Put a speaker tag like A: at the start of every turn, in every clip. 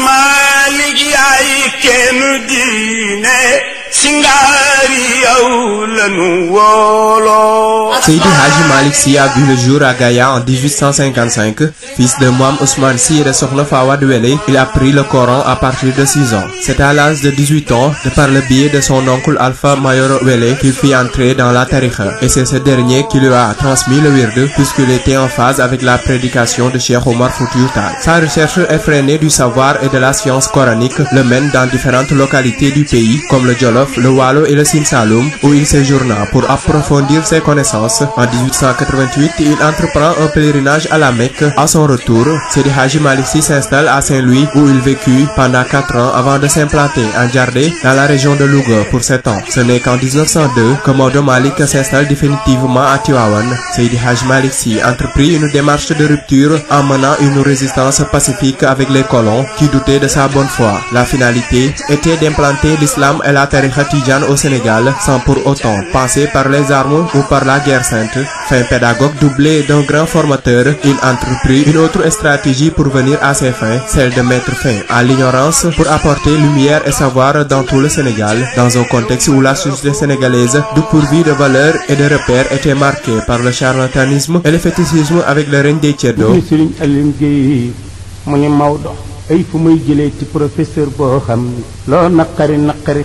A: Malik yaay kenn diine Singari yow lanu wolo.
B: Seydi Hadji Malick Sy a vu le jour à Gaïa en 1855. Fils de Mame Ousmane Sy et de Sokhna Fawade Wele, il a appris le Coran à partir de 6 ans. C'est à l'âge de 18 ans, de par le biais de son oncle Alpha Mayoro Wele, qu'il fit entrer dans la tariqa. Et c'est ce dernier qui lui a transmis le wird, puisqu'il était en phase avec la prédication de Cheikh Omar Foutiyou Tall. Sa recherche effrénée du savoir et de la science coranique le mène dans différentes localités du pays, comme le Jolof, le Waalo et le Sine Saloum, où il séjourna pour approfondir ses connaissances. En 1888, il entreprend un pèlerinage à la Mecque. À son retour, Seydi Hadji Malick Sy s'installe à Saint-Louis, où il vécut pendant 4 ans avant de s'implanter en Djardé, dans la région de Louga, pour 7 ans. Ce n'est qu'en 1902 que Maodo Malick s'installe définitivement à Tivaouane. Seydi Hadji Malick Sy entreprit une démarche de rupture en menant une résistance pacifique avec les colons qui doutaient de sa bonne foi. La finalité était d'implanter l'islam et la tariqa tidjane au Sénégal sans pour autant passer par les armes ou par la guerre sainte. Fin pédagogue doublé d'un grand formateur, il entreprit une autre stratégie pour venir à ses fins, celle de mettre fin à l'ignorance pour apporter lumière et savoir dans tout le Sénégal, dans un contexte où la société sénégalaise, dépourvue de valeurs et de repères, était marquée par le charlatanisme et le fétichisme avec le règne des Ceddo.
C: ay fu muy jëlee ci professeur boo xam loo naqari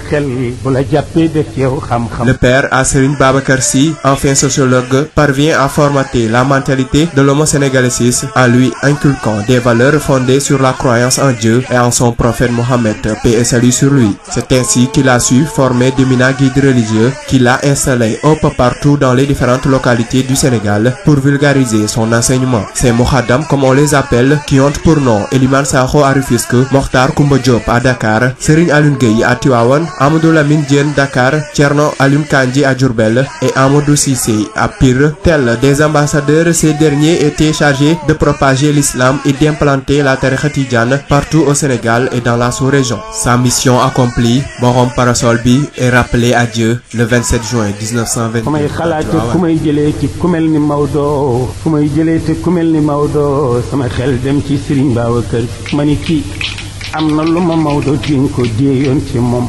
C: xel bu la jàppee def yow xam-xam.
B: Le père Serigne Babacar Sy, enfin sociologue, parvient à formater la mentalité de l'homo sénégalensis en lui inculquant des valeurs fondées sur la croyance en Dieu et en son prophète Mohammed, paix et salut sur lui. C'est ainsi qu'il a su former d'éminents guides religieux qu'il a installés un peu partout dans les différentes localités du Sénégal pour vulgariser son enseignement. Ces Mohaddam, comme on les appelle, qui ont pour nom Eliman Sakho à Rufisque, Mokhtar Koumba Diop à Dakar, Serigne Alioune Gueye à Tivaouane, Amadou Lamine Diène Dakar, Thierno Alioune Kandji à Diourbel et Amadou Cissé à Pire. Tels des ambassadeurs, ces derniers étaient chargés de propager l'islam et d'implanter la tariqa tidjane partout au Sénégal et dans la sous-région. Sa mission accomplie, Borom Parasol bi est rappelé à Dieu le 27 juin 1928.
C: am na lu ma Maodo dénk ko déeyoon ci moom